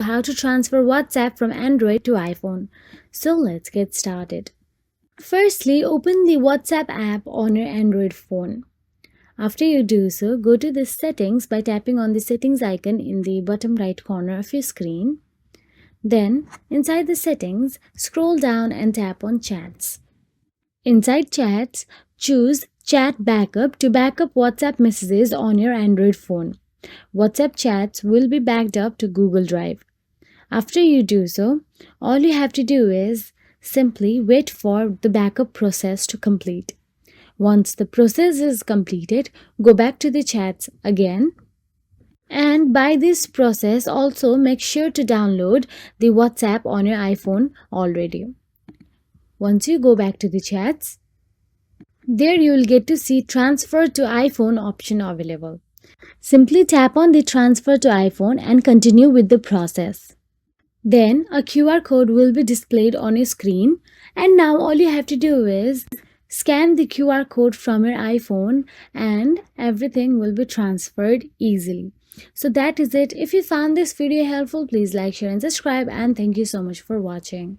how to transfer WhatsApp from Android to iPhone. So let's get started. Firstly, open the WhatsApp app on your Android phone. After you do so, go to the settings by tapping on the settings icon in the bottom right corner of your screen. Then, inside the settings, scroll down and tap on chats. Inside chats, choose Chat Backup to back up WhatsApp messages on your Android phone. WhatsApp chats will be backed up to Google Drive. After you do so, all you have to do is simply wait for the backup process to complete. Once the process is completed, go back to the chats again. And by this process, also make sure to download the WhatsApp on your iPhone already. Once you go back to the chats, there you will get to see transfer to iPhone option available. Simply tap on the transfer to iPhone and continue with the process. Then a QR code will be displayed on your screen, and now all you have to do is scan the QR code from your iPhone and everything will be transferred easily. So that is it. If you found this video helpful, please like, share and subscribe, and thank you so much for watching.